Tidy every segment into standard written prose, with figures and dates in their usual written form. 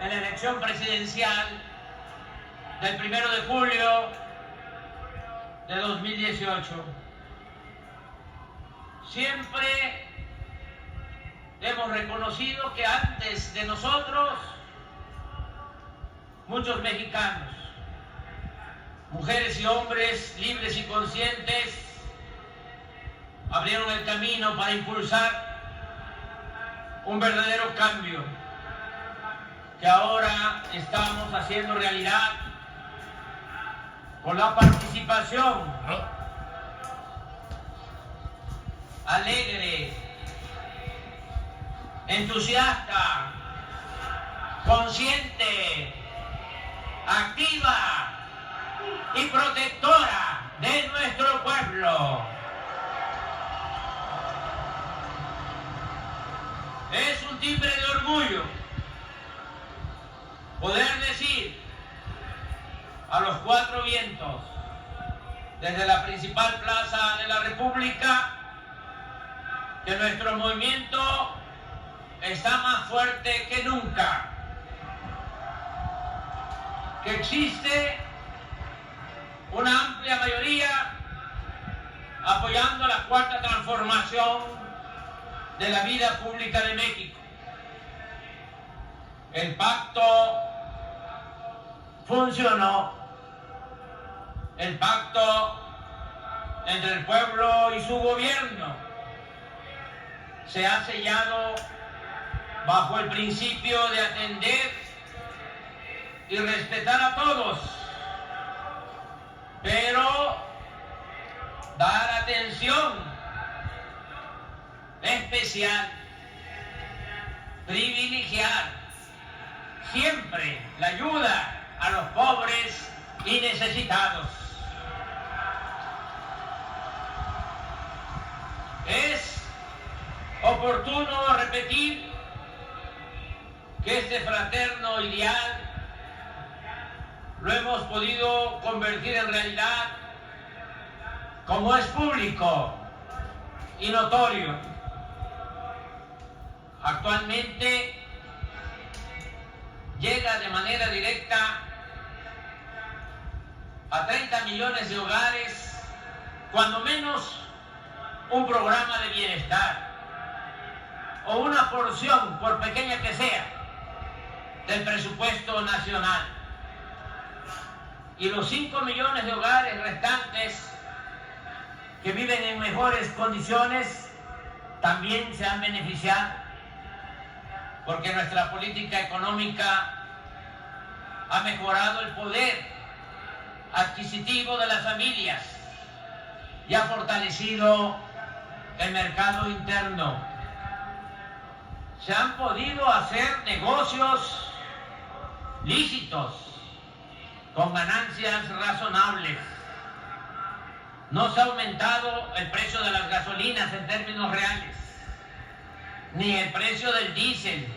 en la elección presidencial del 1 de julio de 2018. Siempre hemos reconocido que antes de nosotros, muchos mexicanos, mujeres y hombres libres y conscientes, abrieron el camino para impulsar un verdadero cambio que ahora estamos haciendo realidad con la participación alegre, entusiasta, consciente, activa y protectora de nuestro pueblo. Es un timbre de orgullo poder decir a los cuatro vientos, desde la principal plaza de la República, que nuestro movimiento está más fuerte que nunca, que existe una amplia mayoría apoyando la cuarta transformación de la vida pública de México. El pacto funcionó. El pacto entre el pueblo y su gobierno se ha sellado bajo el principio de atender y respetar a todos, pero dar atención especial, privilegiar siempre la ayuda a los pobres y necesitados. Es oportuno repetir que este fraterno ideal lo hemos podido convertir en realidad como es público y notorio. Actualmente llega de manera directa a 30 millones de hogares, cuando menos un programa de bienestar o una porción, por pequeña que sea, del presupuesto nacional. Y los 5 millones de hogares restantes que viven en mejores condiciones también se han beneficiado, porque nuestra política económica ha mejorado el poder adquisitivo de las familias y ha fortalecido el mercado interno. Se han podido hacer negocios lícitos con ganancias razonables. No se ha aumentado el precio de las gasolinas en términos reales, ni el precio del diésel,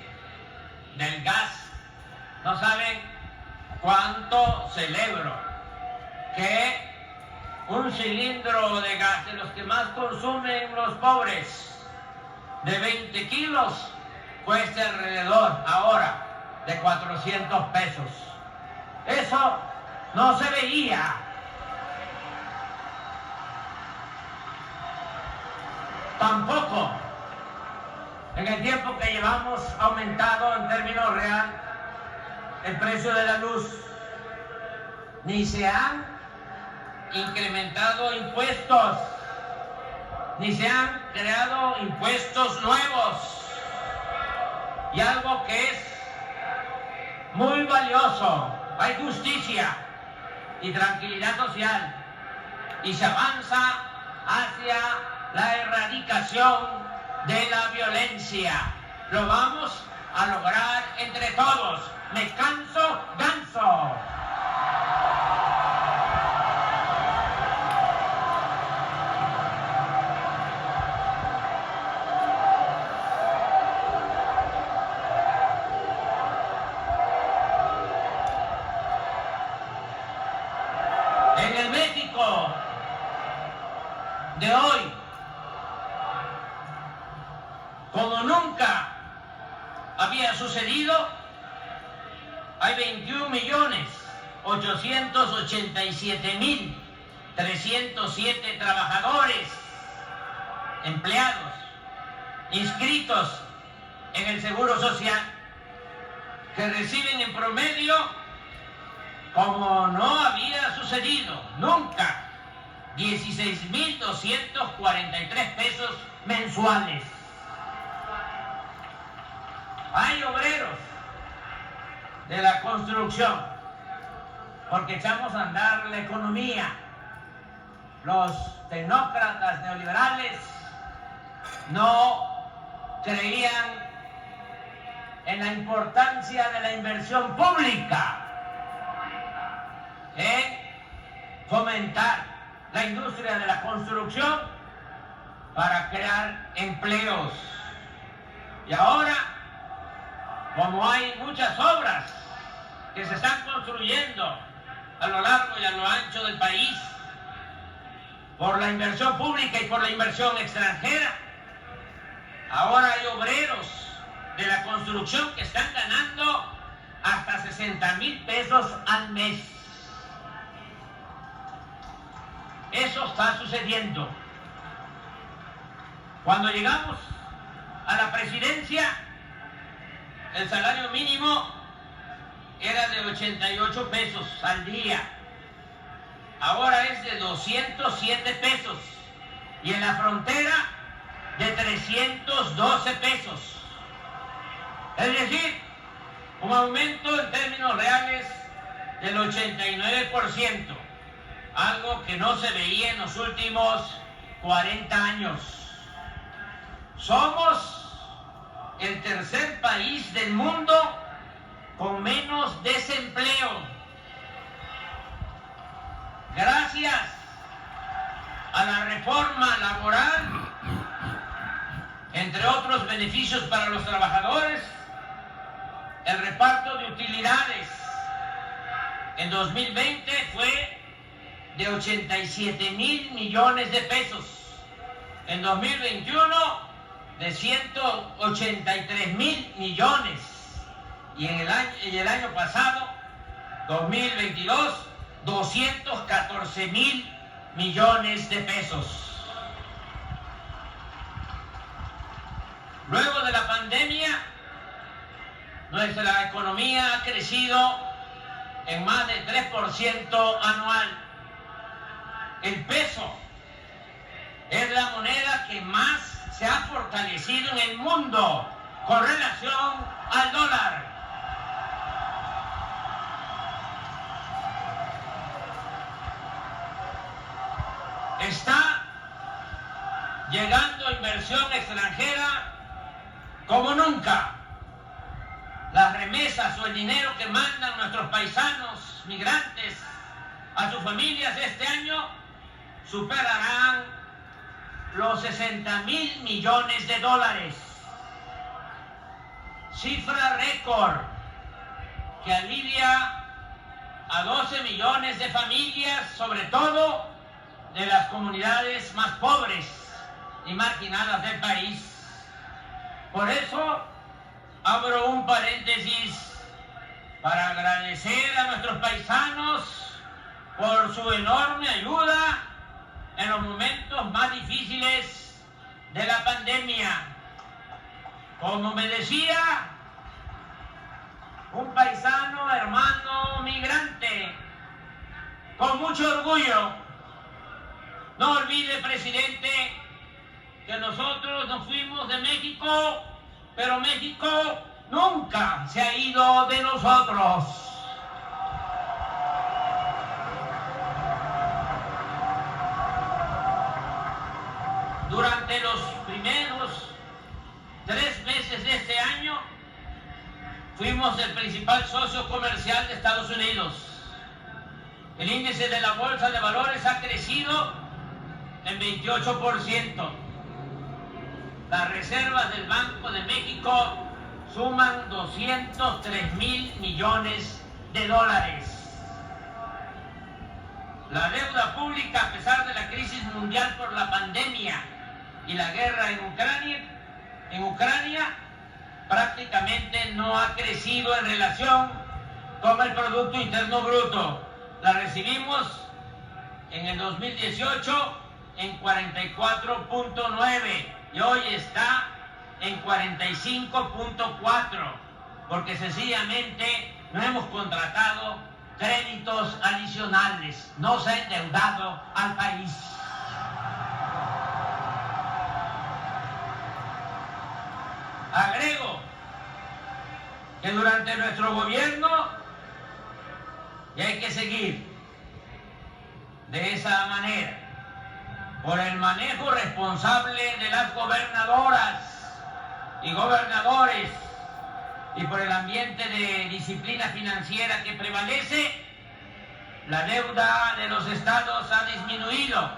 del gas. No saben cuánto celebro que un cilindro de gas, de los que más consumen los pobres, de 20 kilos, cueste alrededor ahora de 400 pesos. Eso no se veía. Tampoco en el tiempo que llevamos ha aumentado en términos real el precio de la luz, ni se han incrementado impuestos, ni se han creado impuestos nuevos. Y algo que es muy valioso, hay justicia y tranquilidad social, y se avanza hacia la erradicación de la violencia. Lo vamos a lograr entre todos. Me canso, ganso. En el México de hoy, como nunca había sucedido, hay 21.887.307 trabajadores, empleados, inscritos en el Seguro Social, que reciben en promedio, como no había sucedido nunca, 16.243 pesos mensuales. Hay obreros de la construcción, porque echamos a andar la economía. Los tecnócratas neoliberales no creían en la importancia de la inversión pública, en fomentar la industria de la construcción para crear empleos. Y ahora, como hay muchas obras que se están construyendo a lo largo y a lo ancho del país, por la inversión pública y por la inversión extranjera, ahora hay obreros de la construcción que están ganando hasta 60,000 pesos al mes. Eso está sucediendo. Cuando llegamos a la presidencia, el salario mínimo era de 88 pesos al día. Ahora es de 207 pesos. Y en la frontera, de 312 pesos. Es decir, un aumento en términos reales del 89%, algo que no se veía en los últimos 40 años. Somos el tercer país del mundo con menos desempleo. Gracias a la reforma laboral, entre otros beneficios para los trabajadores, el reparto de utilidades en 2020 fue de 87,000 millones de pesos. En 2021 de 183,000 millones. Y en el año pasado, 2022, 214,000 millones de pesos. Luego de la pandemia, nuestra economía ha crecido en más de 3% anual. El peso es la moneda que más se ha fortalecido en el mundo con relación al dólar. Está llegando inversión extranjera como nunca. Las remesas o el dinero que mandan nuestros paisanos migrantes a sus familias este año superarán los 60,000 millones de dólares. Cifra récord que alivia a 12 millones de familias, sobre todo de las comunidades más pobres y marginadas del país. Por eso, abro un paréntesis para agradecer a nuestros paisanos por su enorme ayuda en los momentos más difíciles de la pandemia. Como me decía un paisano, hermano migrante, con mucho orgullo: no olvide, presidente, que nosotros nos fuimos de México, pero México nunca se ha ido de nosotros. Durante los primeros 3 meses de este año, fuimos el principal socio comercial de Estados Unidos. El índice de la Bolsa de Valores ha crecido en 28%. Las reservas del Banco de México suman 203,000 millones de dólares. La deuda pública, a pesar de la crisis mundial por la pandemia y la guerra en Ucrania, prácticamente no ha crecido en relación con el Producto Interno Bruto. La recibimos en el 2018 en 44.9 y hoy está en 45.4, porque sencillamente no hemos contratado créditos adicionales, no se ha endeudado al país. Agrego que durante nuestro gobierno, y hay que seguir de esa manera, por el manejo responsable de las gobernadoras y gobernadores y por el ambiente de disciplina financiera que prevalece, la deuda de los estados ha disminuido.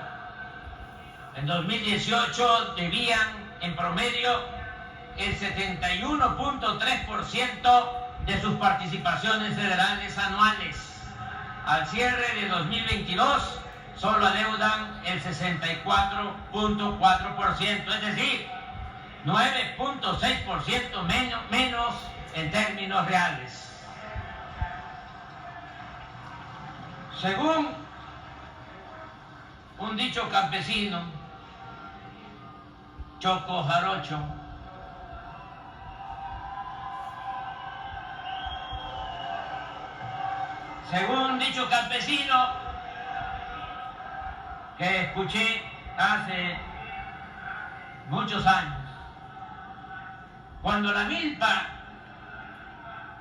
En 2018 debían en promedio el 71.3% de sus participaciones federales anuales. Al cierre de 2022 solo adeudan el 64.4%, es decir, 9.6% menos en términos reales. Según un dicho campesino, choco jarocho, según un dicho campesino que escuché hace muchos años, cuando la milpa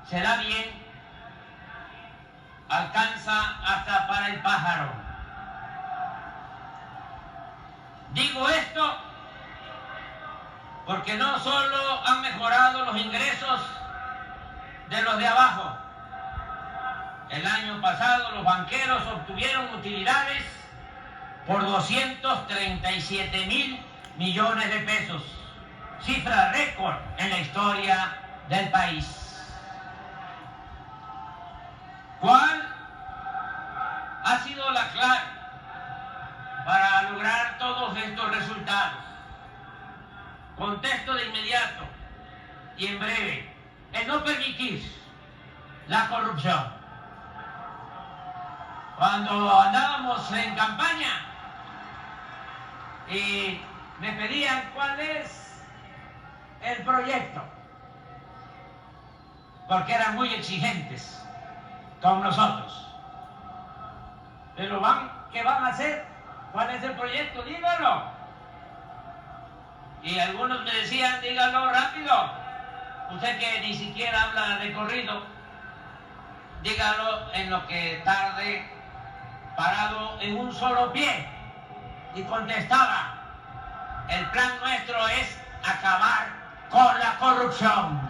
se da bien, alcanza hasta para el pájaro. Digo esto porque no solo han mejorado los ingresos de los de abajo. El año pasado los banqueros obtuvieron utilidades por 237,000 millones de pesos, cifra récord en la historia del país. ¿Cuál ha sido la clave para lograr todos estos resultados? Contesto de inmediato y en breve: el no permitir la corrupción. Cuando andábamos en campaña y me pedían cuál es el proyecto, porque eran muy exigentes con nosotros. Pero ¿qué van a hacer? ¿Cuál es el proyecto? Dígalo. Y algunos me decían, dígalo rápido. Usted que ni siquiera habla de corrido, dígalo en lo que tarde, parado en un solo pie. Y contestaba, el plan nuestro es acabar con la corrupción.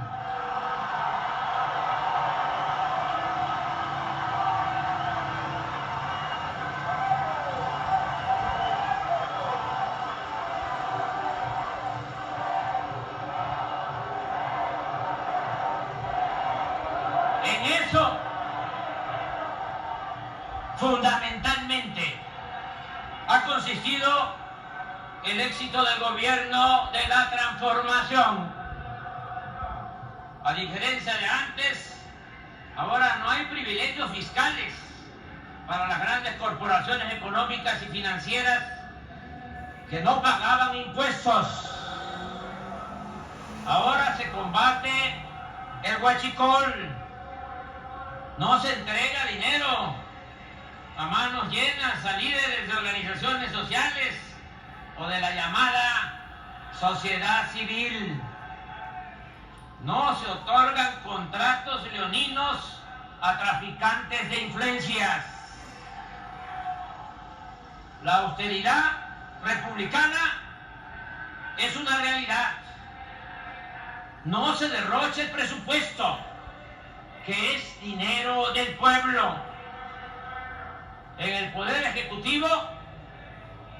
En eso, fundamentalmente, ha consistido el éxito del gobierno de la transformación. A diferencia de antes, ahora no hay privilegios fiscales para las grandes corporaciones económicas y financieras que no pagaban impuestos. Ahora se combate el huachicol. No se entrega dinero a manos llenas a líderes de organizaciones sociales o de la llamada sociedad civil. No se otorgan contratos leoninos a traficantes de influencias. La austeridad republicana es una realidad. No se derrocha el presupuesto, que es dinero del pueblo. En el Poder Ejecutivo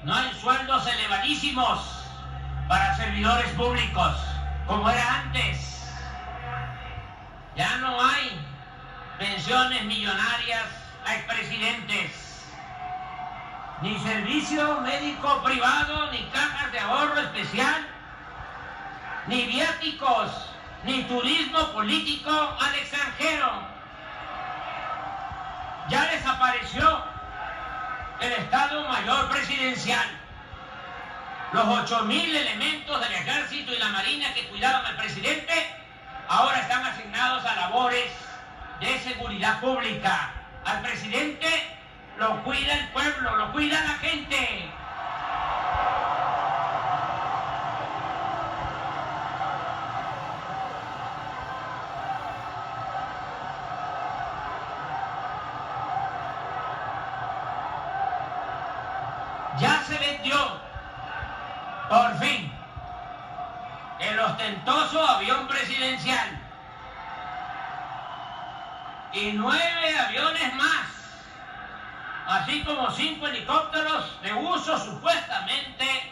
no hay sueldos elevadísimos para servidores públicos, como era antes. Ya no hay pensiones millonarias a expresidentes, ni servicio médico privado, ni cajas de ahorro especial, ni viáticos, ni turismo político al extranjero. desapareció el Estado Mayor Presidencial. Los 8.000 elementos del Ejército y la Marina que cuidaban al presidente ahora están asignados a labores de seguridad pública. Al presidente lo cuida el pueblo, lo cuida la gente. Ya se vendió, por fin, el ostentoso avión presidencial y 9 aviones más, así como 5 helicópteros de uso supuestamente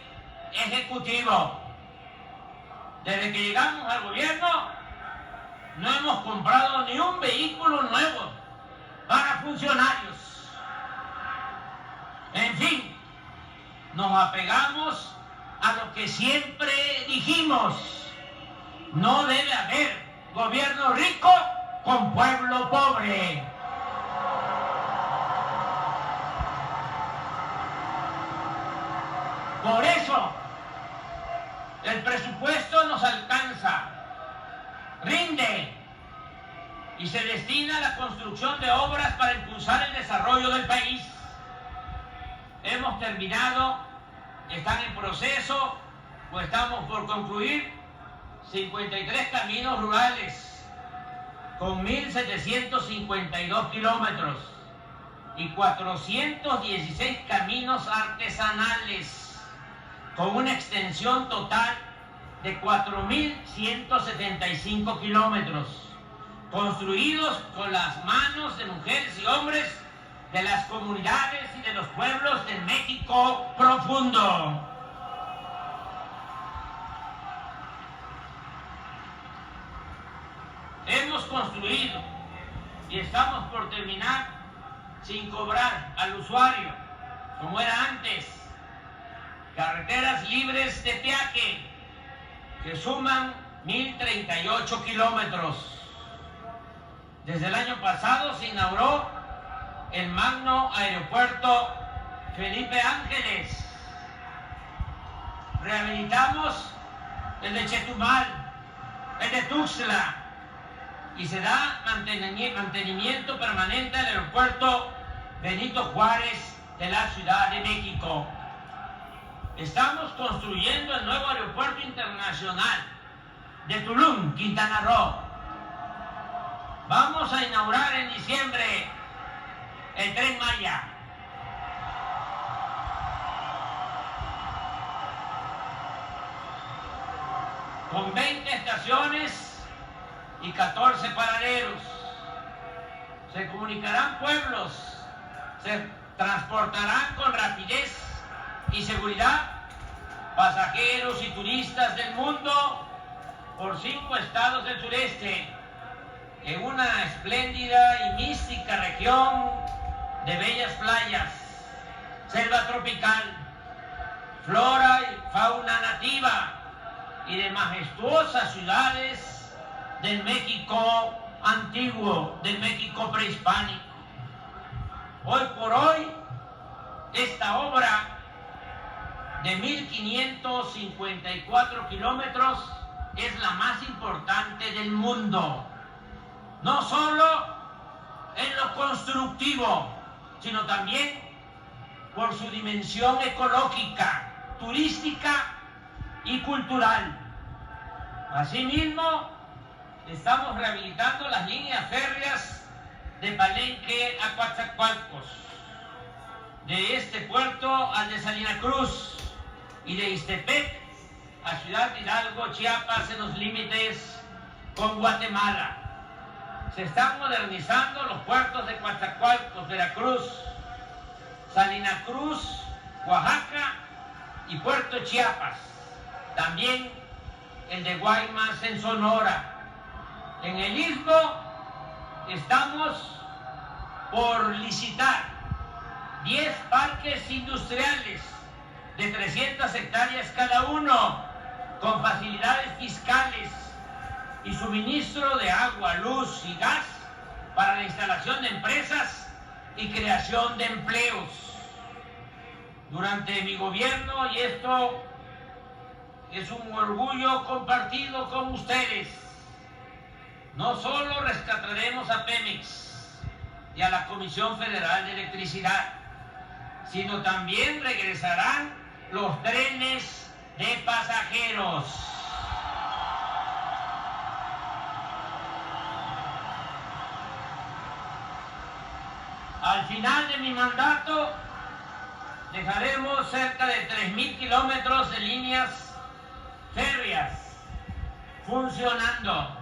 ejecutivo. Desde que llegamos al gobierno, no hemos comprado ni un vehículo nuevo para funcionarios. En fin, nos apegamos a lo que siempre dijimos: no debe haber gobierno rico con pueblo pobre. Por eso, el presupuesto nos alcanza, rinde y se destina a la construcción de obras para impulsar el desarrollo del país. Hemos terminado, están en proceso o estamos por concluir 53 caminos rurales con 1.752 kilómetros y 416 caminos artesanales con una extensión total de 4.175 kilómetros, construidos con las manos de mujeres y hombres de las comunidades y de los pueblos del México profundo. Hemos construido y estamos por terminar sin cobrar al usuario, como era antes, carreteras libres de peaje que suman 1.038 kilómetros. Desde el año pasado se inauguró el magno aeropuerto Felipe Ángeles. Rehabilitamos el de Chetumal, el de Tuxtla, y se da mantenimiento permanente al aeropuerto Benito Juárez de la Ciudad de México. Estamos construyendo el nuevo aeropuerto internacional de Tulum, Quintana Roo. Vamos a inaugurar en diciembre el Tren Maya. Con 20 estaciones y 14 paraderos. Se comunicarán pueblos, se transportarán con rapidez y seguridad pasajeros y turistas del mundo por 5 estados del sureste, en una espléndida y mística región de bellas playas, selva tropical, flora y fauna nativa y de majestuosas ciudades del México antiguo, del México prehispánico. Hoy por hoy, esta obra de 1.554 kilómetros es la más importante del mundo, no solo en lo constructivo, sino también por su dimensión ecológica, turística y cultural. Asimismo, estamos rehabilitando las líneas férreas de Palenque a Coatzacoalcos, de este puerto al de Salina Cruz y de Ixtepec a Ciudad Hidalgo, Chiapas, en los límites con Guatemala. Se están modernizando los puertos de Coatzacoalcos, Veracruz, Salina Cruz, Oaxaca y Puerto Chiapas. También el de Guaymas en Sonora. En el Istmo estamos por licitar 10 parques industriales de 300 hectáreas cada uno, con facilidades fiscales y suministro de agua, luz y gas para la instalación de empresas y creación de empleos. Durante mi gobierno, y esto es un orgullo compartido con ustedes, no solo rescataremos a Pemex y a la Comisión Federal de Electricidad, sino también regresarán los trenes de pasajeros. Al final de mi mandato, dejaremos cerca de 3.000 kilómetros de líneas férreas funcionando.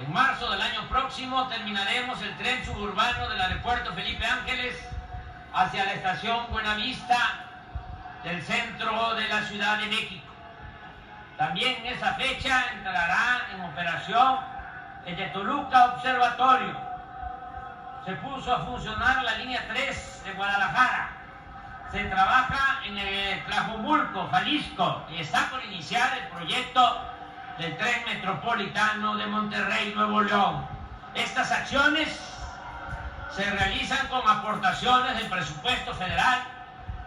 En marzo del año próximo terminaremos el tren suburbano del aeropuerto Felipe Ángeles hacia la estación Buenavista del centro de la Ciudad de México. También en esa fecha entrará en operación el de Toluca Observatorio. Se puso a funcionar la línea 3 de Guadalajara. Se trabaja en el Tlajomulco, Jalisco, y está por iniciar el proyecto del tren metropolitano de Monterrey, Nuevo León. Estas acciones se realizan con aportaciones del presupuesto federal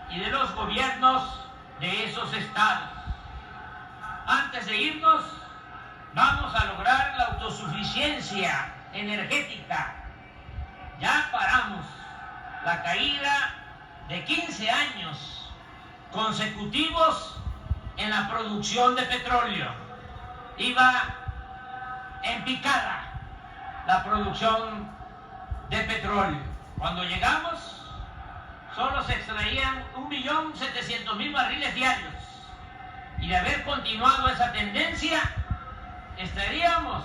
y de los gobiernos de esos estados. Antes de irnos, vamos a lograr la autosuficiencia energética. Ya paramos la caída de 15 años consecutivos en la producción de petróleo. Iba en picada la producción de petróleo. Cuando llegamos, solo se extraían 1.700.000 barriles diarios. Y de haber continuado esa tendencia, estaríamos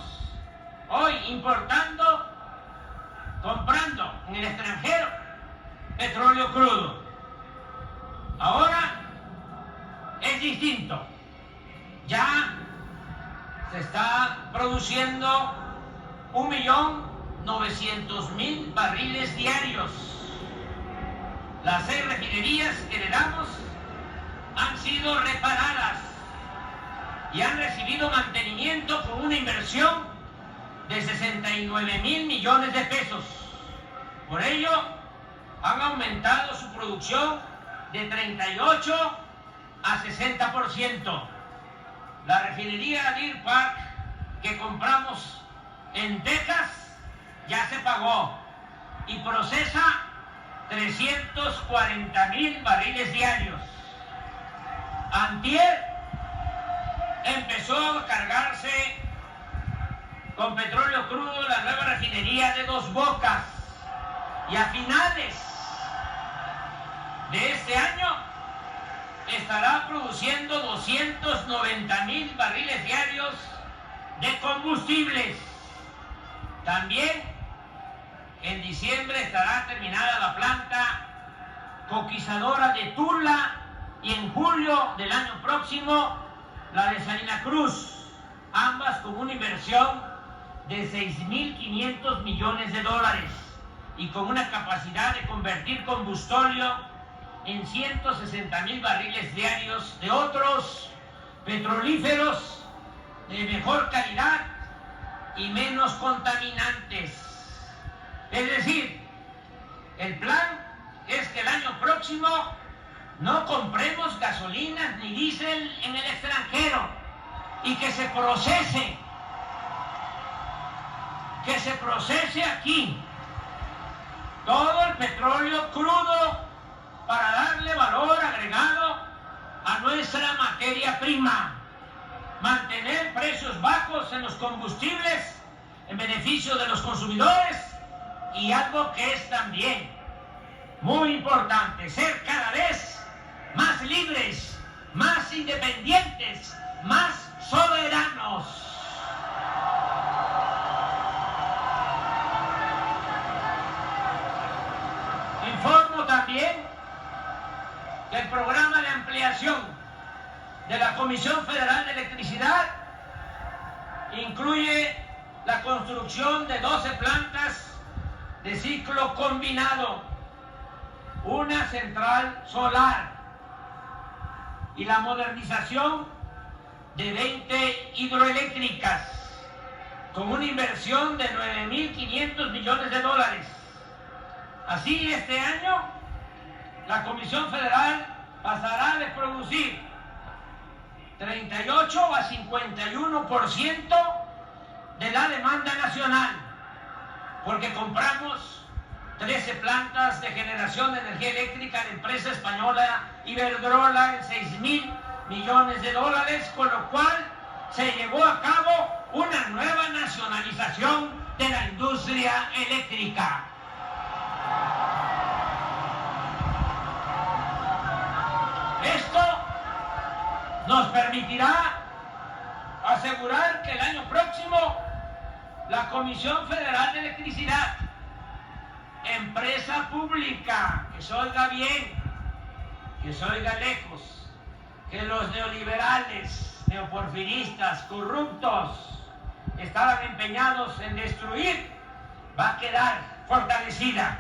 hoy importando, comprando en el extranjero petróleo crudo. Ahora es distinto. Ya se está produciendo 1.900.000 barriles diarios. Las 6 refinerías que heredamos han sido reparadas y han recibido mantenimiento con una inversión de 69.000 millones de pesos. Por ello, han aumentado su producción de 38 a 60%. La refinería Deer Park que compramos en Texas ya se pagó y procesa 340.000 barriles diarios. Antier empezó a cargarse con petróleo crudo la nueva refinería de Dos Bocas y a finales de este año estará produciendo 290.000 barriles diarios de combustibles. También en diciembre estará terminada la planta coquizadora de Tula y en julio del año próximo la de Salina Cruz, ambas con una inversión de 6.500 millones de dólares y con una capacidad de convertir combustóleo en 160.000 barriles diarios de otros petrolíferos de mejor calidad y menos contaminantes. Es decir, el plan es que el año próximo no compremos gasolinas ni diésel en el extranjero y que se procese aquí todo el petróleo crudo para darle valor agregado a nuestra materia prima, mantener precios bajos en los combustibles en beneficio de los consumidores y algo que es también muy importante, ser cada vez más libres, más independientes, más soberanos. Informo también que el programa de ampliación de la Comisión Federal de Electricidad incluye la construcción de 12 plantas de ciclo combinado, una central solar y la modernización de 20 hidroeléctricas con una inversión de 9.500 millones de dólares. Así, este año, la Comisión Federal pasará de producir 38 a 51% de la demanda nacional, porque compramos 13 plantas de generación de energía eléctrica de la empresa española Iberdrola en $6,000 millones, con lo cual se llevó a cabo una nueva nacionalización de la industria eléctrica. Esto nos permitirá asegurar que el año próximo la Comisión Federal de Electricidad, empresa pública, que se oiga bien, que se oiga lejos, que los neoliberales, neoporfiristas, corruptos estaban empeñados en destruir, va a quedar fortalecida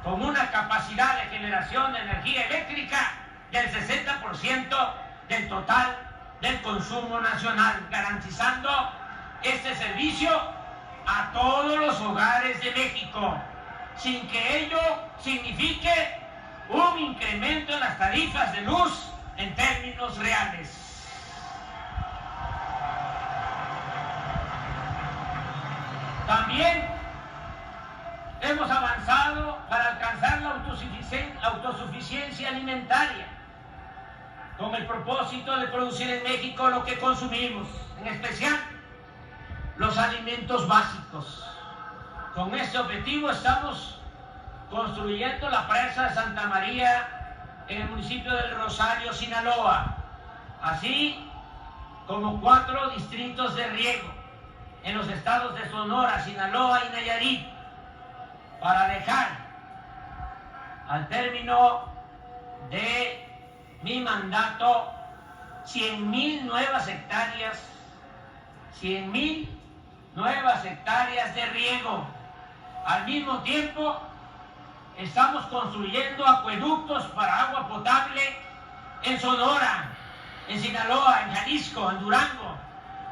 con una capacidad de generación de energía eléctrica del 60% del total del consumo nacional, garantizando este servicio a todos los hogares de México, sin que ello signifique un incremento en las tarifas de luz en términos reales. También hemos avanzado para alcanzar la autosuficiencia alimentaria, con el propósito de producir en México lo que consumimos, en especial los alimentos básicos. Con este objetivo estamos construyendo la presa de Santa María en el municipio del Rosario, Sinaloa, así como 4 distritos de riego en los estados de Sonora, Sinaloa y Nayarit, para dejar al término de mi mandato 100,000 nuevas hectáreas, 100,000 nuevas hectáreas de riego. Al mismo tiempo, estamos construyendo acueductos para agua potable en Sonora, en Sinaloa, en Jalisco, en Durango,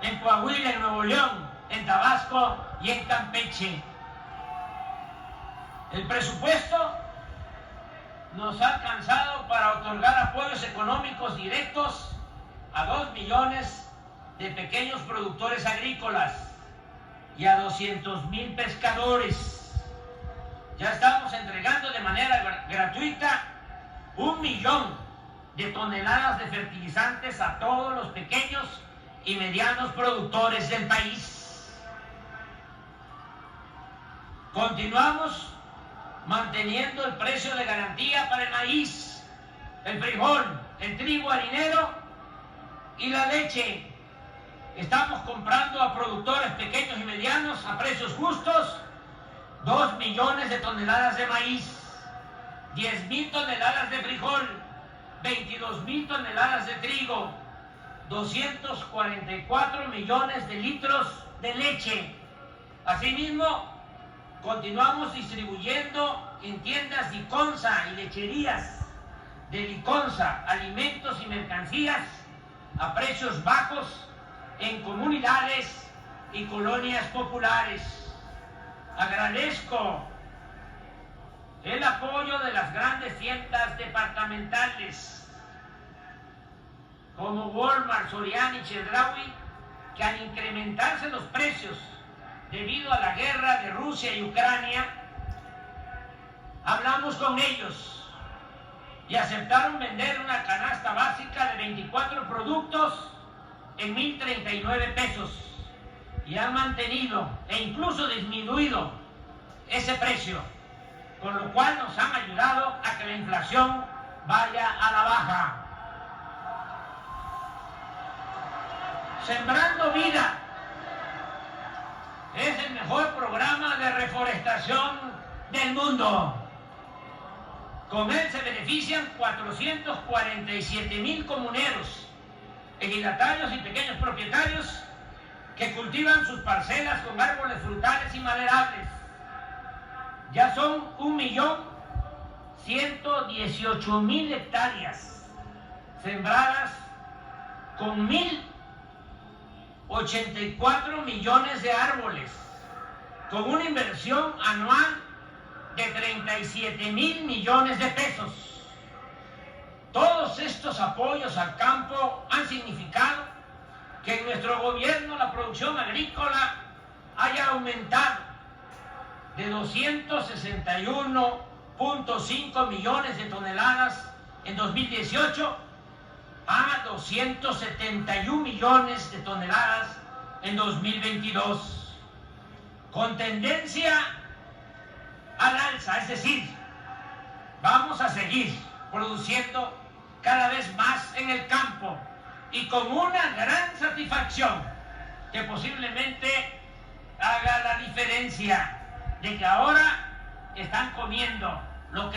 en Coahuila, en Nuevo León, en Tabasco y en Campeche. El presupuesto nos ha alcanzado para otorgar apoyos económicos directos a 2 millones de pequeños productores agrícolas y a 200,000 pescadores. Ya estamos entregando de manera gratuita 1 millón de toneladas de fertilizantes a todos los pequeños y medianos productores del país. Continuamos manteniendo el precio de garantía para el maíz, el frijol, el trigo harinero y la leche. Estamos comprando a productores pequeños y medianos a precios justos 2 millones de toneladas de maíz, 10,000 toneladas de frijol, 22,000 toneladas de trigo, 244 millones de litros de leche. Asimismo, continuamos distribuyendo en tiendas Liconza y lecherías de Liconza alimentos y mercancías a precios bajos en comunidades y colonias populares. Agradezco el apoyo de las grandes tiendas departamentales como Walmart, Soriana y Chedraui, que al incrementarse los precios debido a la guerra de Rusia y Ucrania, hablamos con ellos y aceptaron vender una canasta básica de 24 productos en 1,039 pesos y han mantenido e incluso disminuido ese precio, con lo cual nos han ayudado a que la inflación vaya a la baja. Sembrando Vida es el mejor programa de reforestación del mundo. Con él se benefician 447,000 comuneros, ejidatarios y pequeños propietarios que cultivan sus parcelas con árboles frutales y maderables. Ya son 1,118,000 hectáreas sembradas con 1,084 millones de árboles, con una inversión anual de 37,000 millones de pesos. Todos estos apoyos al campo han significado que en nuestro gobierno la producción agrícola haya aumentado de 261,5 millones de toneladas en 2018 a 271 millones de toneladas en 2022, con tendencia al alza, es decir, vamos a seguir produciendo cada vez más en el campo y con una gran satisfacción que posiblemente haga la diferencia de que ahora están comiendo los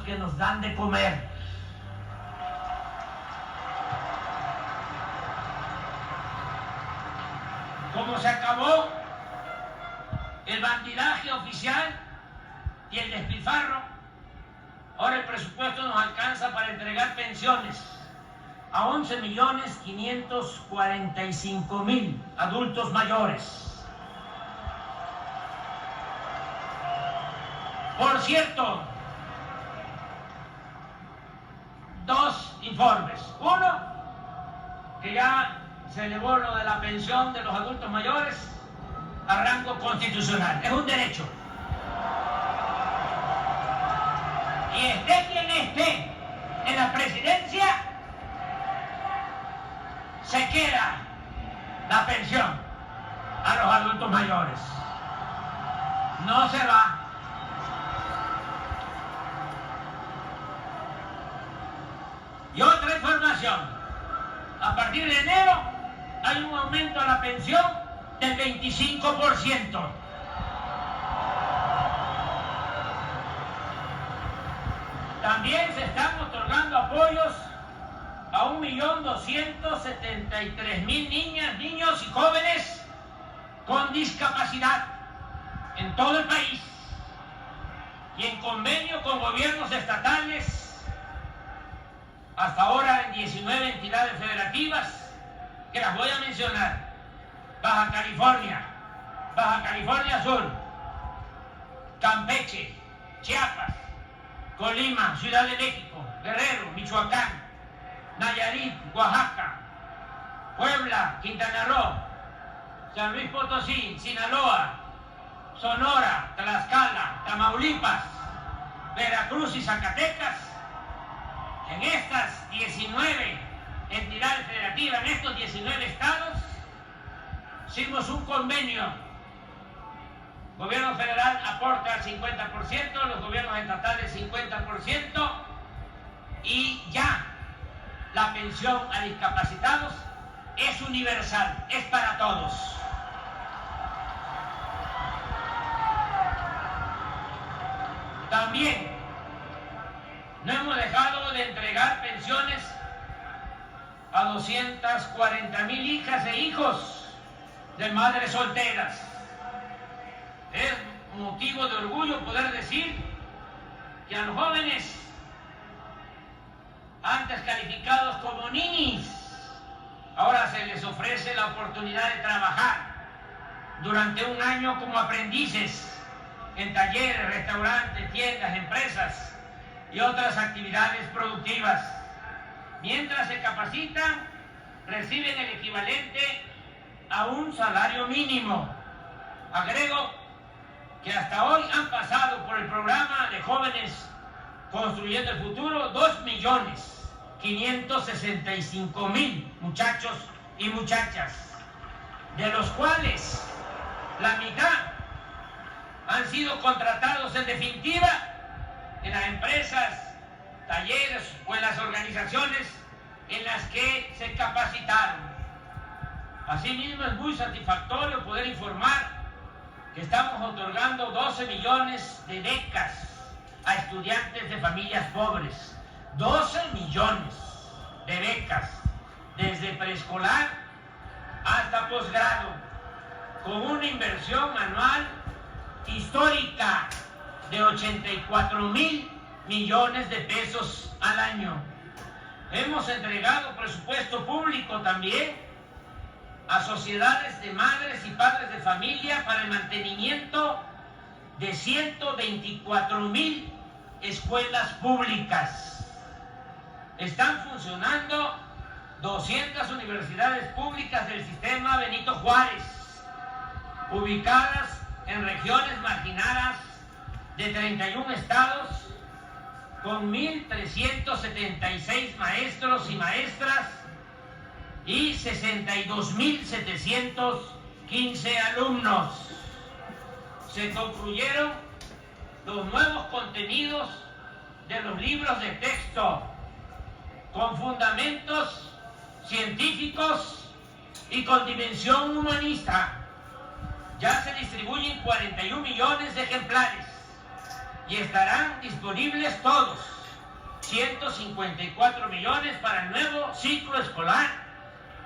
que nos dan de comer. Como se acabó el bandidaje oficial y el despilfarro, ahora el presupuesto nos alcanza para entregar pensiones a 11,545,000 adultos mayores. Por cierto, dos informes. Uno, que ya se elevó lo de la pensión de los adultos mayores a rango constitucional. Es un derecho. Y esté quien esté en la presidencia, se queda la pensión a los adultos mayores. No se va. Y otra información, a partir de enero hay un aumento a la pensión del 25%. También se están otorgando apoyos a 1,273,000 niñas, niños y jóvenes con discapacidad en todo el país y en convenio con gobiernos estatales, hasta ahora en 19 entidades federativas, que las voy a mencionar: Baja California Sur, Campeche, Chiapas, Colima, Ciudad de México, Guerrero, Michoacán, Nayarit, Oaxaca, Puebla, Quintana Roo, San Luis Potosí, Sinaloa, Sonora, Tlaxcala, Tamaulipas, Veracruz y Zacatecas. En estas 19 entidades federativas, en estos 19 estados, hicimos un convenio. El gobierno federal aporta el 50%, los gobiernos estatales 50%, y ya la pensión a discapacitados es universal, es para todos. También no hemos dejado de entregar pensiones a 240,000 hijas e hijos de madres solteras. Es motivo de orgullo poder decir que a los jóvenes antes calificados como ninis, ahora se les ofrece la oportunidad de trabajar durante un año como aprendices en talleres, restaurantes, tiendas, empresas y otras actividades productivas. Mientras se capacitan, reciben el equivalente a un salario mínimo. Agrego que hasta hoy han pasado por el programa de Jóvenes Construyendo el Futuro 2,565,000 muchachos y muchachas, de los cuales la mitad han sido contratados en definitiva en las empresas, talleres o en las organizaciones en las que se capacitaron. Asimismo, es muy satisfactorio poder informar que estamos otorgando 12 millones de becas a estudiantes de familias pobres. 12 millones de becas, desde preescolar hasta posgrado, con una inversión anual histórica de 84,000 millones de pesos al año. Hemos entregado presupuesto público también a sociedades de madres y padres de familia para el mantenimiento de 124,000 escuelas públicas. Están funcionando 200 universidades públicas del sistema Benito Juárez, ubicadas en regiones marginadas de 31 estados, con 1,376 maestros y maestras y 62,715 alumnos. Se concluyeron los nuevos contenidos de los libros de texto con fundamentos científicos y con dimensión humanista. Ya se distribuyen 41 millones de ejemplares y estarán disponibles todos, 154 millones para el nuevo ciclo escolar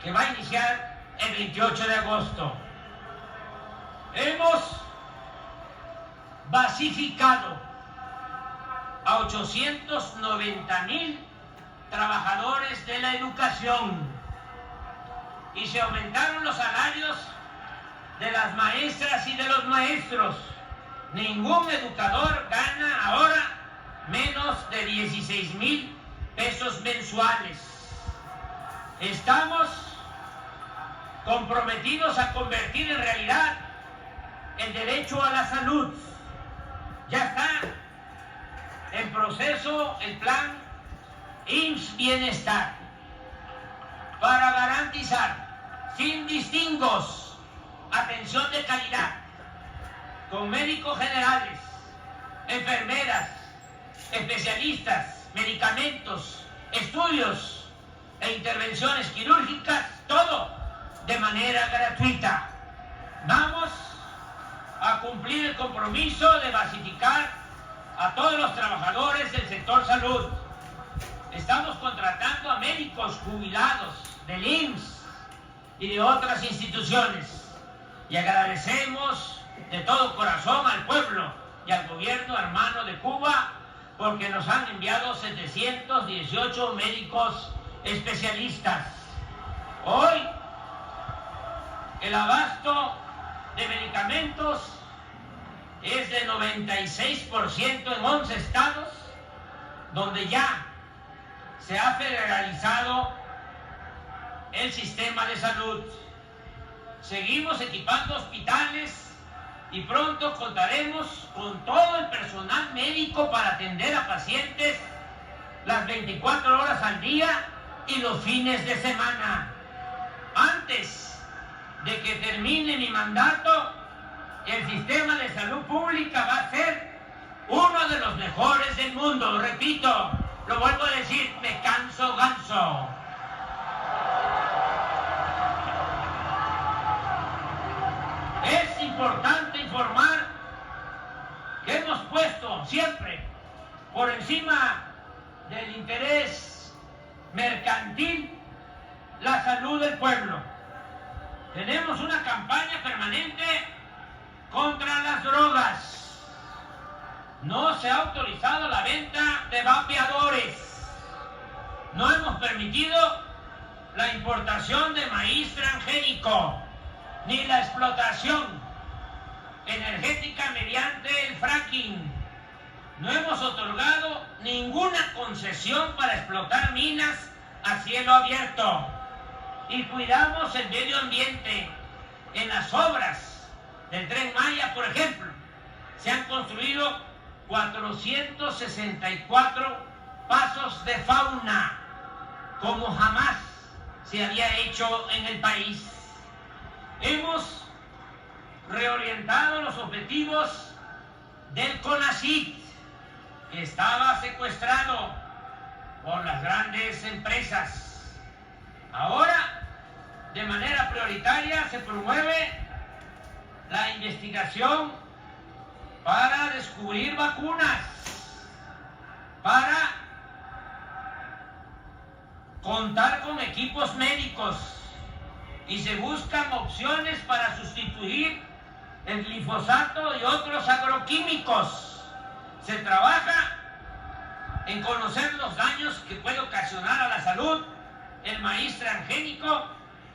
que va a iniciar el 28 de agosto. Hemos basificado a 890,000 trabajadores de la educación y se aumentaron los salarios de las maestras y de los maestros. Ningún educador gana ahora menos de 16,000 pesos mensuales. Estamos comprometidos a convertir en realidad el derecho a la salud. Ya está en proceso el plan IMSS Bienestar para garantizar sin distingos atención de calidad con médicos generales, enfermeras, especialistas, medicamentos, estudios e intervenciones quirúrgicas, todo de manera gratuita. Vamos a cumplir el compromiso de basificar a todos los trabajadores del sector salud. Estamos contratando a médicos jubilados del IMSS y de otras instituciones y agradecemos de todo corazón al pueblo y al gobierno hermano de Cuba porque nos han enviado 718 médicos especialistas. Hoy el abasto de medicamentos es de 96% en 11 estados, donde ya se ha federalizado el sistema de salud. Seguimos equipando hospitales y pronto contaremos con todo el personal médico para atender a pacientes las 24 horas al día y los fines de semana. Antes de que termine mi mandato, el sistema de salud pública va a ser uno de los mejores del mundo. Repito, lo vuelvo a decir, me canso ganso. Es importante informar que hemos puesto siempre por encima del interés mercantil la salud del pueblo. Tenemos una campaña permanente contra las drogas. No se ha autorizado la venta de vapeadores. No hemos permitido la importación de maíz transgénico, ni la explotación energética mediante el fracking. No hemos otorgado ninguna concesión para explotar minas a cielo abierto. Y cuidamos el medio ambiente. En las obras del Tren Maya, por ejemplo, se han construido 464 pasos de fauna, como jamás se había hecho en el país. Hemos reorientado los objetivos del CONACYT, que estaba secuestrado por las grandes empresas. Ahora, de manera prioritaria, se promueve la investigación para descubrir vacunas, para contar con equipos médicos y se buscan opciones para sustituir el glifosato y otros agroquímicos. Se trabaja en conocer los daños que puede ocasionar a la salud el maíz transgénico,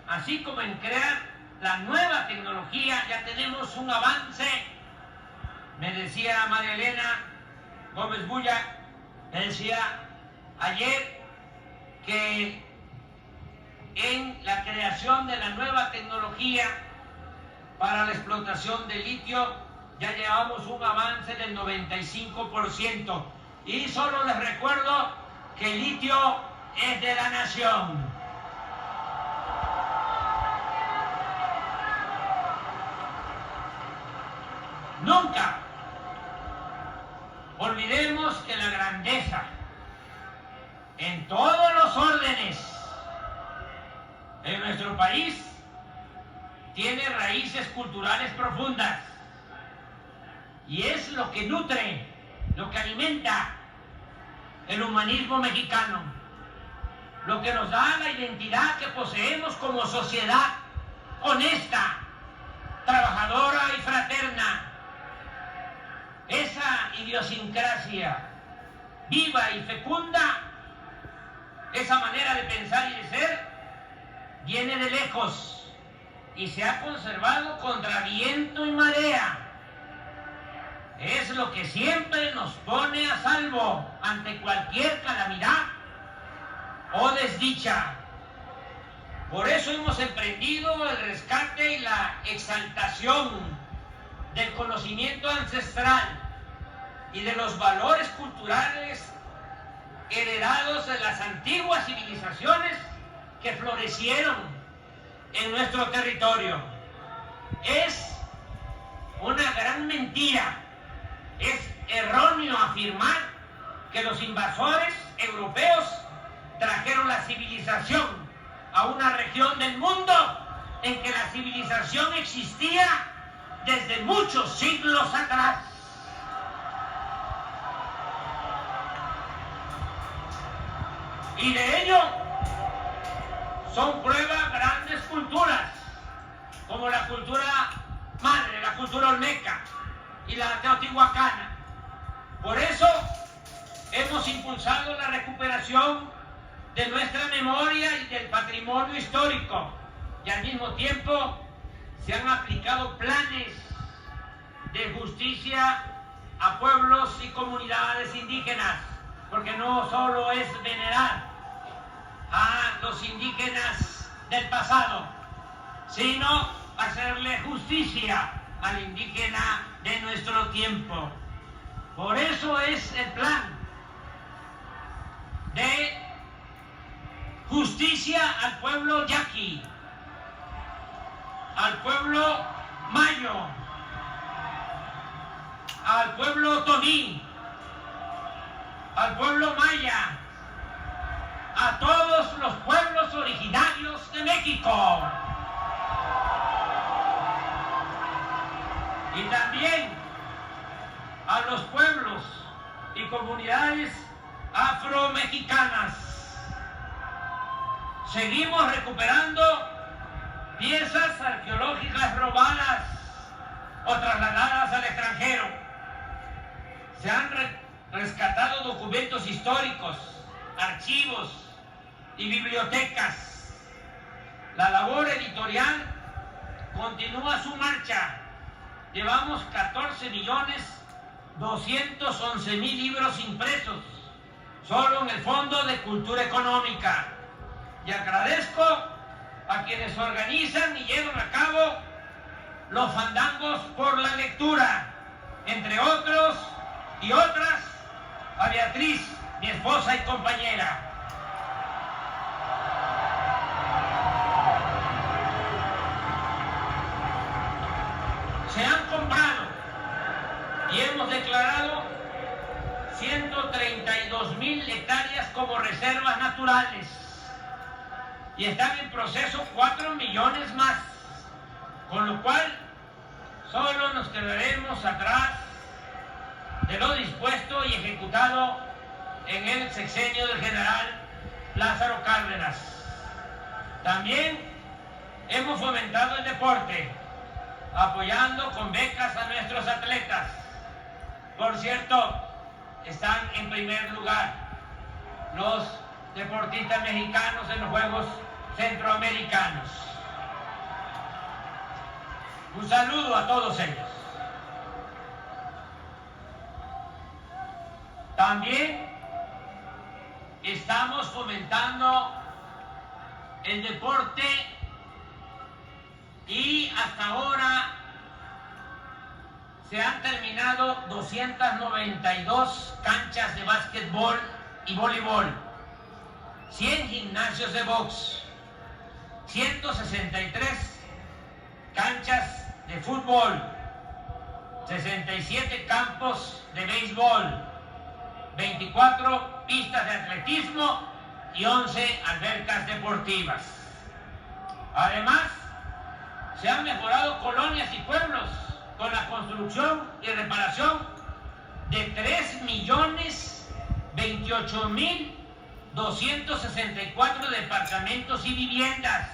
así como en crear la nueva tecnología. Ya tenemos un avance Me decía María Elena Gómez Bulla, me decía ayer que en la creación de la nueva tecnología para la explotación del litio ya llevamos un avance del 95%. Y solo les recuerdo que el litio es de la nación. Nunca olvidemos que la grandeza en todos los órdenes en nuestro país tiene raíces culturales profundas y es lo que nutre, lo que alimenta el humanismo mexicano, lo que nos da la identidad que poseemos como sociedad honesta, trabajadora y fraterna. Esa idiosincrasia viva y fecunda, esa manera de pensar y de ser, viene de lejos y se ha conservado contra viento y marea. Es lo que siempre nos pone a salvo ante cualquier calamidad o desdicha. Por eso hemos emprendido el rescate y la exaltación del conocimiento ancestral y de los valores culturales heredados de las antiguas civilizaciones que florecieron en nuestro territorio. Es una gran mentira, es erróneo afirmar que los invasores europeos trajeron la civilización a una región del mundo en que la civilización existía desde muchos siglos atrás. Y de ello son prueba grandes culturas, como la cultura madre, la cultura olmeca y la teotihuacana. Por eso hemos impulsado la recuperación de nuestra memoria y del patrimonio histórico, y al mismo tiempo se han aplicado planes de justicia a pueblos y comunidades indígenas, porque no solo es venerar a los indígenas del pasado, sino hacerle justicia al indígena de nuestro tiempo. Por eso es el plan de justicia al pueblo yaqui, al pueblo mayo, al pueblo otomí, al pueblo maya, a todos los pueblos originarios de México. Y también a los pueblos y comunidades afromexicanas. Seguimos recuperando piezas arqueológicas robadas o trasladadas al extranjero. Se han rescatado documentos históricos, archivos y bibliotecas. La labor editorial continúa su marcha. Llevamos 14.211.000 libros impresos solo en el Fondo de Cultura Económica. Y agradezco a quienes organizan y llevan a cabo los fandangos por la lectura, entre otros y otras, a Beatriz, mi esposa y compañera. Se han comprado y hemos declarado 132.000 hectáreas como reservas naturales y están en proceso 4 millones más, con lo cual solo nos quedaremos atrás de lo dispuesto y ejecutado en el sexenio del general Lázaro Cárdenas. También hemos fomentado el deporte, apoyando con becas a nuestros atletas. Por cierto, están en primer lugar los deportistas mexicanos en los Juegos Centroamericanos. Un saludo a todos ellos. También estamos fomentando el deporte y hasta ahora se han terminado 292 canchas de básquetbol y voleibol, 100 gimnasios de box, 163 canchas de fútbol, 67 campos de béisbol, 24 pistas de atletismo y 11 albercas deportivas. Además, se han mejorado colonias y pueblos con la construcción y reparación de 3.028.264 departamentos y viviendas.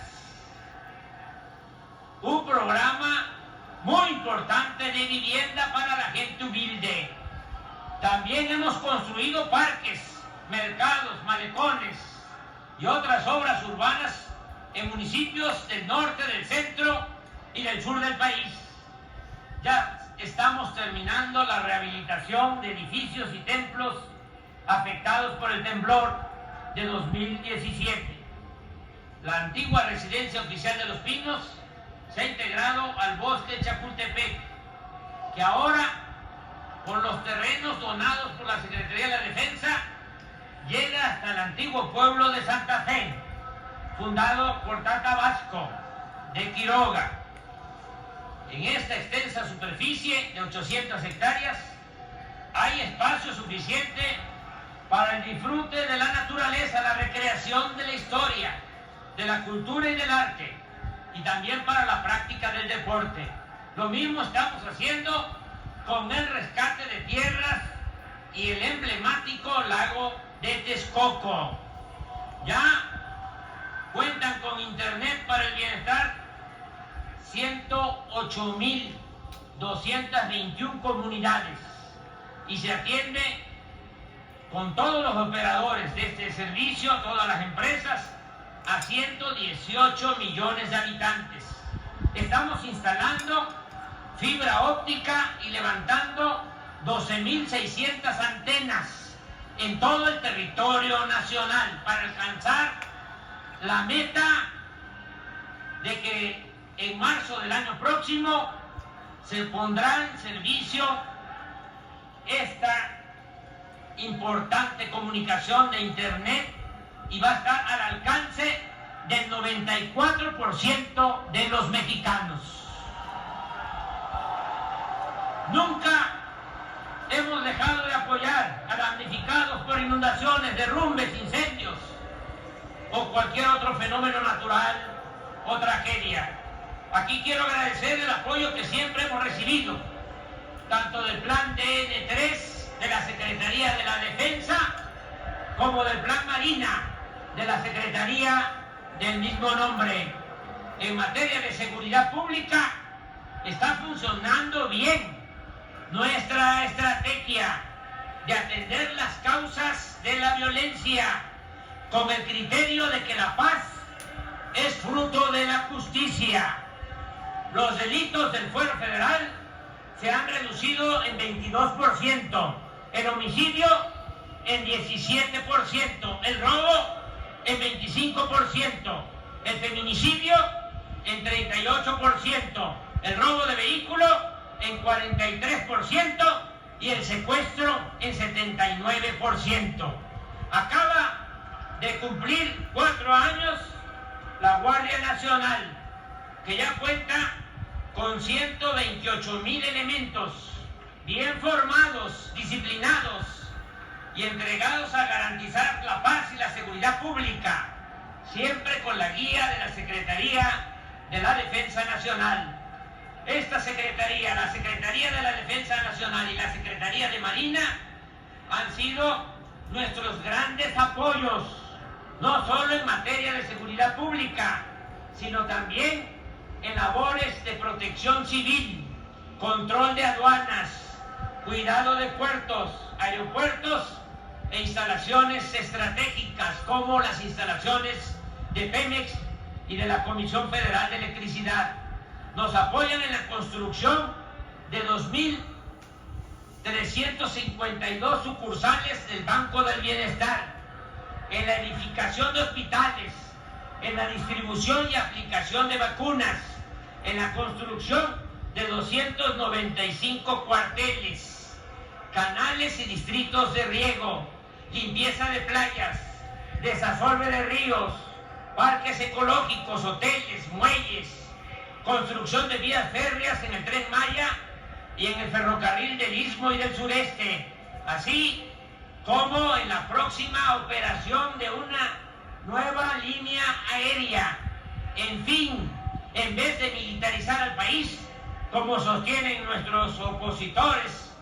Un programa muy importante de vivienda para la gente humilde. También hemos construido parques, mercados, malecones y otras obras urbanas en municipios del norte, del centro y del sur del país. Ya estamos terminando la rehabilitación de edificios y templos afectados por el temblor de 2017. La antigua residencia oficial de Los Pinos se ha integrado al bosque Chapultepec, que ahora, por los terrenos donados por la Secretaría de la Defensa, llega hasta el antiguo pueblo de Santa Fe, fundado por Tata Vasco de Quiroga. En esta extensa superficie de 800 hectáreas hay espacio suficiente para el disfrute de la naturaleza, la recreación de la historia, de la cultura y del arte, y también para la práctica del deporte. Lo mismo estamos haciendo con el rescate de tierras y el emblemático lago de Texcoco. Ya cuentan con internet para el bienestar 108.221 comunidades y se atiende con todos los operadores de este servicio, todas las empresas, a 118 millones de habitantes. Estamos instalando fibra óptica y levantando 12.600 antenas en todo el territorio nacional para alcanzar la meta de que en marzo del año próximo se pondrá en servicio esta importante comunicación de internet y va a estar al alcance del 94% de los mexicanos. Nunca hemos dejado de apoyar a damnificados por inundaciones, derrumbes, incendios o cualquier otro fenómeno natural o tragedia. Aquí quiero agradecer el apoyo que siempre hemos recibido, tanto del Plan DN3 de la Secretaría de la Defensa, como del Plan Marina de la Secretaría del mismo nombre. En materia de seguridad pública, está funcionando bien nuestra estrategia de atender las causas de la violencia, con el criterio de que la paz es fruto de la justicia. Los delitos del fuero federal se han reducido en 22%, el homicidio en 17%, el robo en 25%, el feminicidio en 38%, el robo de vehículo en 43% y el secuestro en 79%. Acaba de cumplir 4 años la Guardia Nacional, que ya cuenta con 128,000 elementos bien formados, disciplinados y entregados a garantizar la paz y la seguridad pública, siempre con la guía de la Secretaría de la Defensa Nacional. Esta Secretaría, la Secretaría de la Defensa Nacional y la Secretaría de Marina han sido nuestros grandes apoyos, no solo en materia de seguridad pública, sino también en labores de protección civil, control de aduanas, cuidado de puertos, aeropuertos e instalaciones estratégicas como las instalaciones de Pemex y de la Comisión Federal de Electricidad. Nos apoyan en la construcción de 2.000 352 sucursales del Banco del Bienestar, en la edificación de hospitales, en la distribución y aplicación de vacunas, en la construcción de 295 cuarteles, canales y distritos de riego, limpieza de playas, desasolve de ríos, parques ecológicos, hoteles, muelles, construcción de vías férreas en el Tren Maya y en el ferrocarril del Istmo y del Sureste, así como en la próxima operación de una nueva línea aérea. En fin, en vez de militarizar al país, como sostienen nuestros opositores,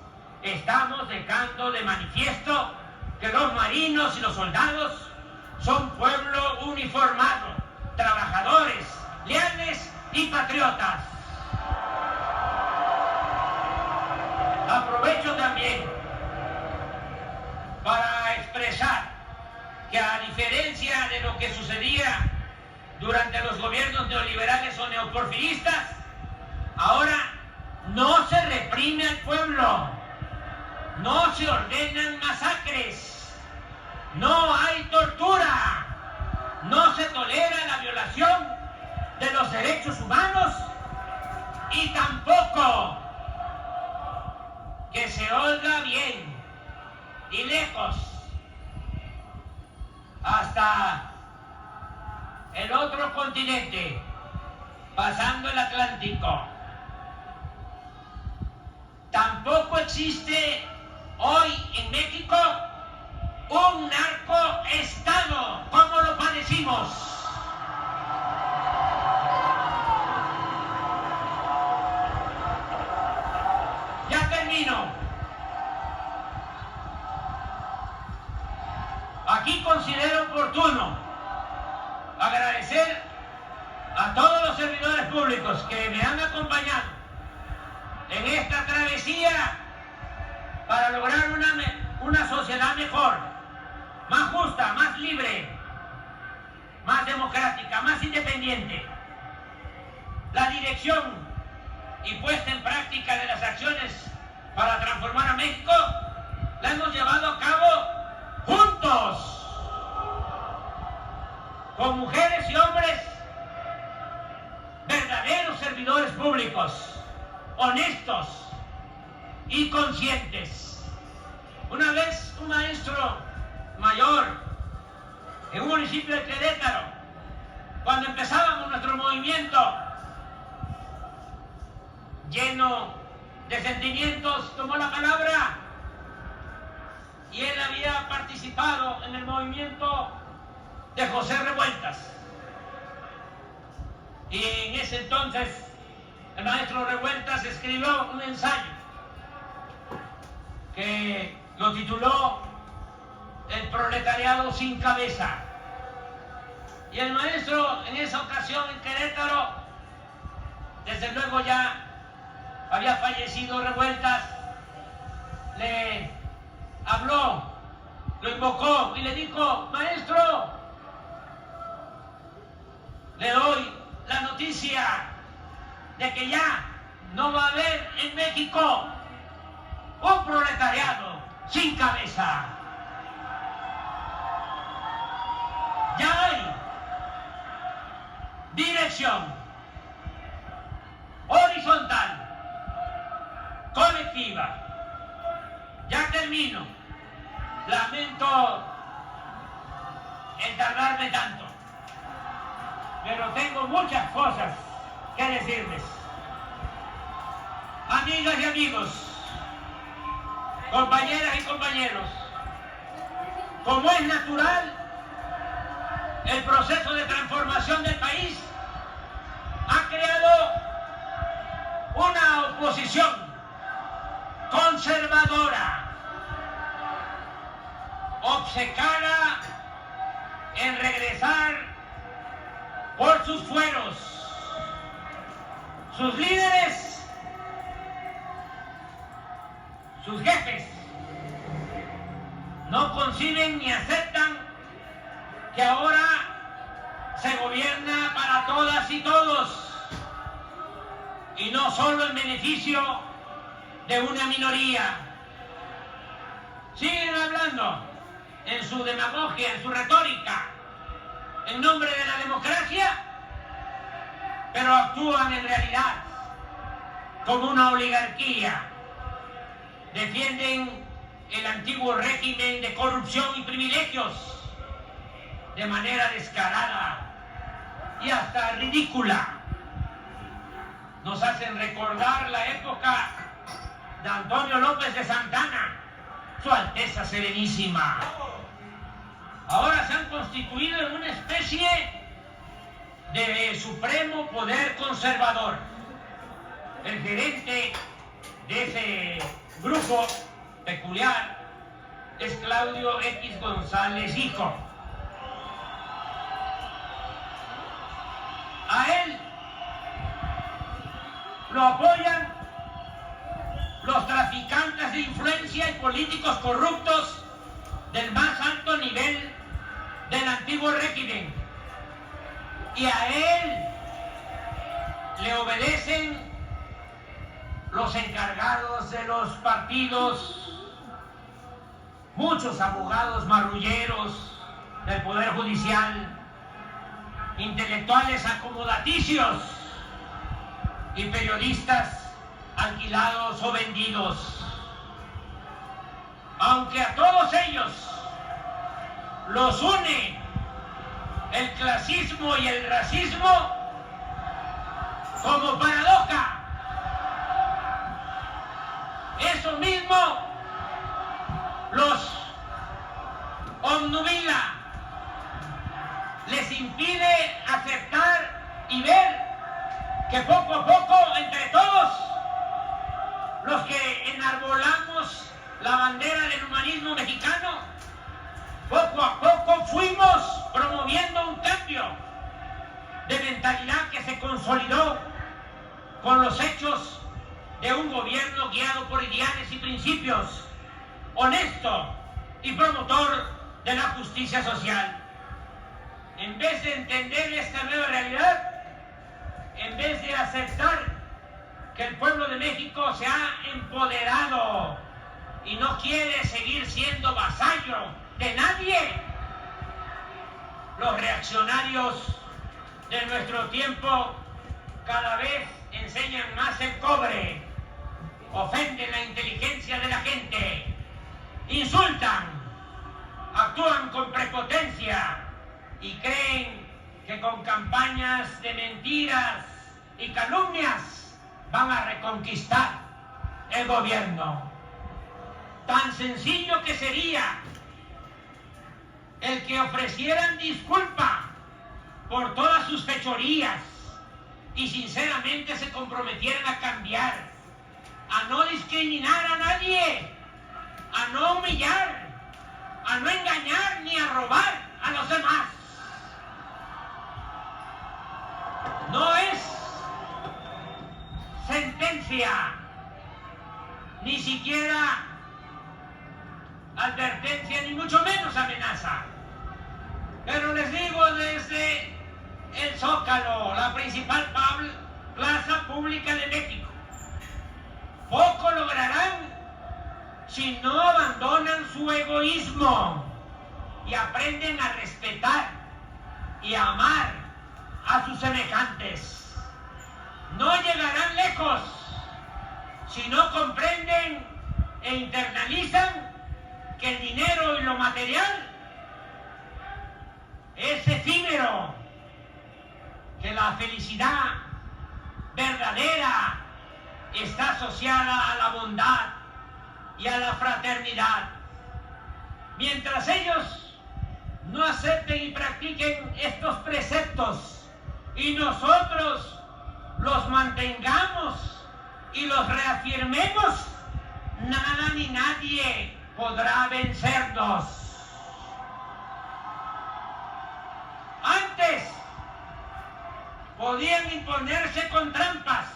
estamos dejando de manifiesto que los marinos y los soldados son pueblo uniformado, trabajadores, leales y patriotas. Aprovecho también para expresar que, a diferencia de lo que sucedía durante los gobiernos neoliberales o neoporfiristas, ahora no se reprime al pueblo, no se ordenan masacres, no hay tortura, no se tolera la violación de los derechos humanos y tampoco que se oiga bien y lejos hasta el otro continente, pasando el Atlántico. Tampoco existe hoy en México un narcoestado como lo padecimos. Ya termino. Aquí considero oportuno agradecer a todos los servidores públicos que me han acompañado en esta travesía para lograr una sociedad mejor, más justa, más libre, más democrática, más independiente. La dirección y puesta en práctica de las acciones para transformar a México la hemos llevado a cabo juntos, con mujeres y hombres verdaderos servidores públicos, honestos y conscientes. Una vez un maestro mayor en un municipio de Querétaro, cuando empezábamos nuestro movimiento, lleno de sentimientos, tomó la palabra, y él había participado en el movimiento de José Revueltas. Y en ese entonces el maestro Revueltas escribió un ensayo que lo tituló El proletariado sin cabeza. Y el maestro, en esa ocasión en Querétaro, desde luego ya había fallecido Revueltas, le habló, lo invocó y le dijo: maestro, le doy la noticia de que ya no va a haber en México un proletariado sin cabeza. Ya hay dirección horizontal, colectiva. Ya termino. Lamento el tardarme tanto, pero tengo muchas cosas que decirles. Amigas y amigos, compañeras y compañeros, como es natural, el proceso de transformación del país ha creado una oposición conservadora, obcecada en regresar por sus fueros. Sus líderes, sus jefes, no conciben ni aceptan que ahora se gobierna para todas y todos, y no solo en beneficio de una minoría. en su demagogia, en su retórica, en nombre de la democracia, pero actúan en realidad como una oligarquía. Defienden el antiguo régimen de corrupción y privilegios de manera descarada y hasta ridícula. Nos hacen recordar la época de Antonio López de Santana, Su Alteza Serenísima. Ahora se han constituido en una especie de supremo poder conservador. El gerente de ese grupo peculiar es Claudio X González Hijo. A él lo apoyan los traficantes de influencia y políticos corruptos del más alto nivel del antiguo régimen. Y a él le obedecen los encargados de los partidos, muchos abogados marrulleros del Poder Judicial, intelectuales acomodaticios y periodistas alquilados o vendidos. Aunque a todos ellos los une el clasismo y el racismo, como paradoja, eso mismo los obnubila, les impide aceptar y ver que poco a poco, entre todos los que enarbolamos la bandera del humanismo mexicano, poco a poco fuimos promoviendo un cambio de mentalidad que se consolidó con los hechos de un gobierno guiado por ideales y principios, honesto y promotor de la justicia social. En vez de entender esta nueva realidad, en vez de aceptar que el pueblo de México se ha empoderado y no quiere seguir siendo vasallo de nadie, los reaccionarios de nuestro tiempo cada vez enseñan más el cobre, ofenden la inteligencia de la gente, insultan, actúan con prepotencia y creen que con campañas de mentiras y calumnias van a reconquistar el gobierno. Tan sencillo que sería el que ofrecieran disculpa por todas sus fechorías y sinceramente se comprometieran a cambiar, a no discriminar a nadie, a no humillar, a no engañar ni a robar a los demás. No es sentencia, ni siquiera advertencia, ni mucho menos amenaza. Pero les digo desde el Zócalo, la principal plaza pública de México, poco lograrán si no abandonan su egoísmo y aprenden a respetar y a amar a sus semejantes. No llegarán lejos si no comprenden e internalizan que el dinero y lo material es efímero, que la felicidad verdadera está asociada a la bondad y a la fraternidad. Mientras ellos no acepten y practiquen estos preceptos y nosotros los mantengamos y los reafirmemos, nada ni nadie podrá vencernos. Antes podían imponerse con trampas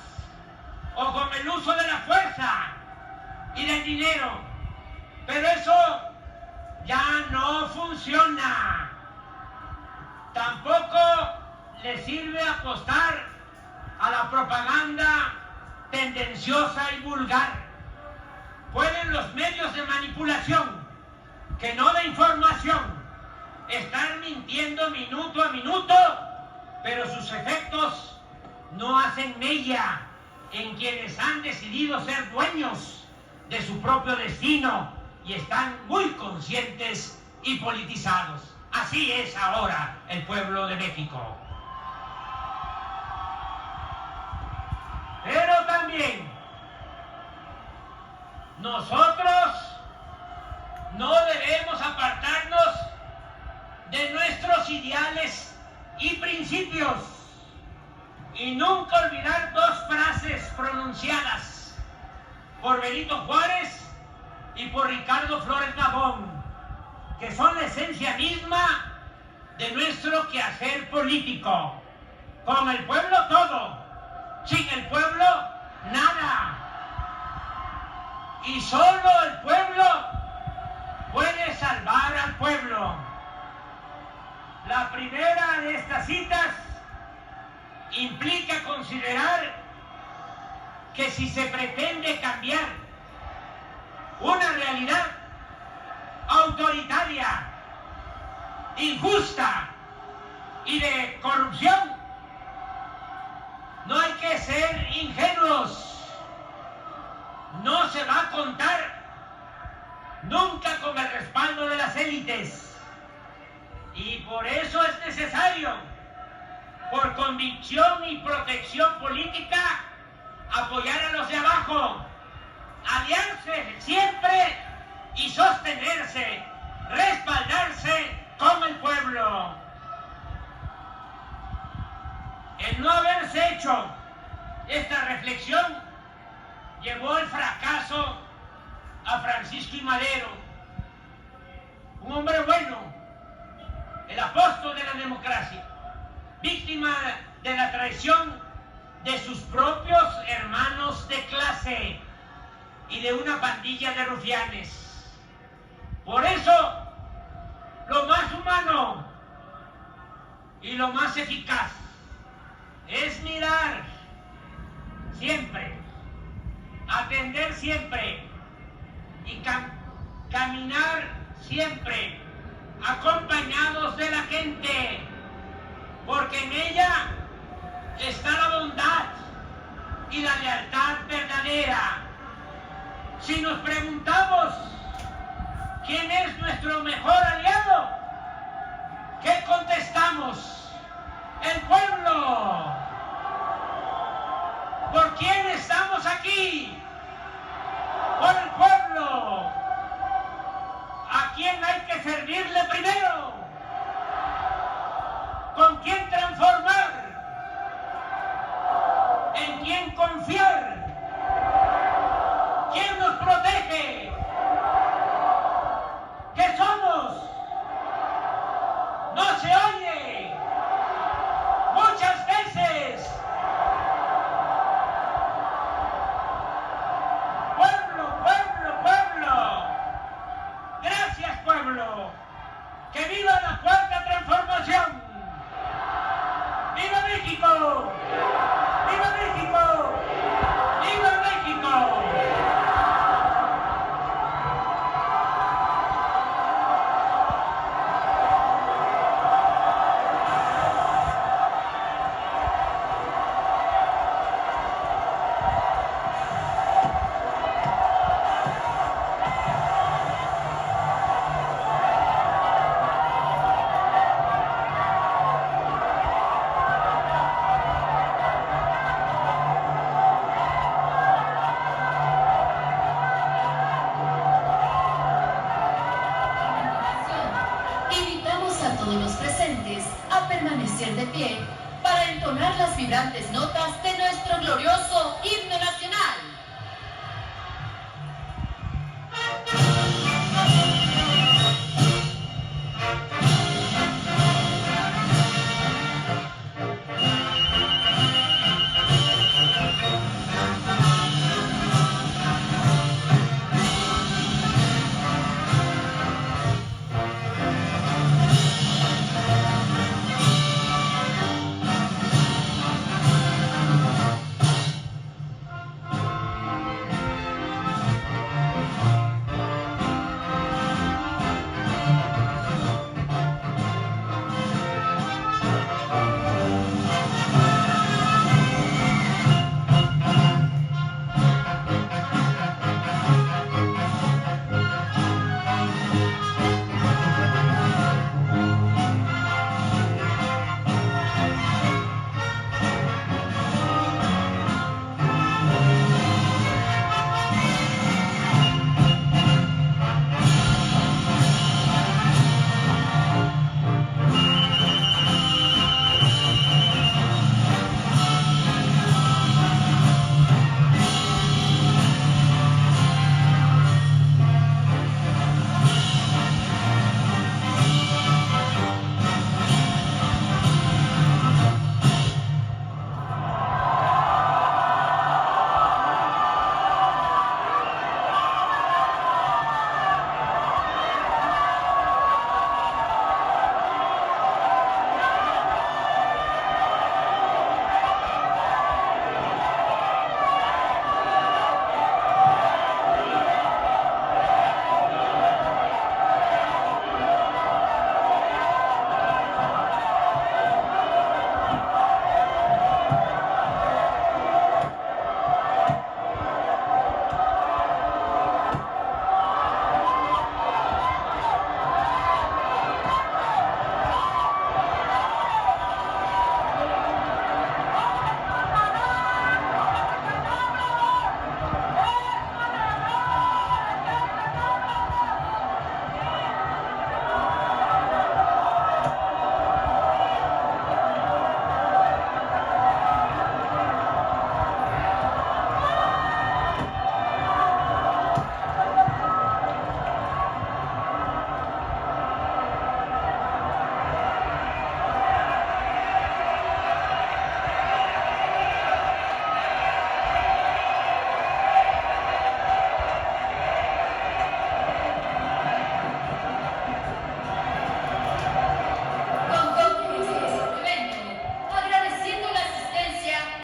o con el uso de la fuerza y del dinero, pero eso ya no funciona. Tampoco le sirve apostar a la propaganda tendenciosa y vulgar. Pueden los medios de manipulación, que no de información, mintiendo minuto a minuto, pero sus efectos no hacen mella en quienes han decidido ser dueños de su propio destino y están muy conscientes y politizados. Así es ahora el pueblo de México. Pero también nosotros no debemos apartarnos de nuestros ideales y principios y nunca olvidar dos frases pronunciadas por Benito Juárez y por Ricardo Flores Magón, que son la esencia misma de nuestro quehacer político. Con el pueblo todo, sin el pueblo nada. Y solo el pueblo puede salvar al pueblo. La primera de estas citas implica considerar que si se pretende cambiar una realidad autoritaria, injusta y de corrupción, no hay que ser ingenuos. No se va a contar nunca con el respaldo de las élites. Y por eso es necesario, por convicción y protección política, apoyar a los de abajo, aliarse siempre y sostenerse, respaldarse con el pueblo. El no haberse hecho esta reflexión llevó el fracaso a Francisco I. Madero, un hombre bueno, el apóstol de la democracia, víctima de la traición de sus propios hermanos de clase y de una pandilla de rufianes. Por eso, lo más humano y lo más eficaz es mirar siempre, atender siempre y caminar siempre acompañados de la gente, porque en ella está la bondad y la lealtad verdadera. Si nos preguntamos quién es nuestro mejor aliado, ¿qué contestamos? El pueblo. ¿Por quién estamos aquí? Por el pueblo. ¿A quién hay que servirle primero? ¿Con quién transformar? ¿En quién confiar? ¿Quién nos protege? ¿Qué somos? No se oye. Muchas veces. Pueblo, pueblo, pueblo. Gracias, pueblo. ¡Que viva la cuarta transformación! ¡Viva México! ¡Viva México! ¡Viva México! De pie para entonar las vibrantes notas de nuestro glorioso y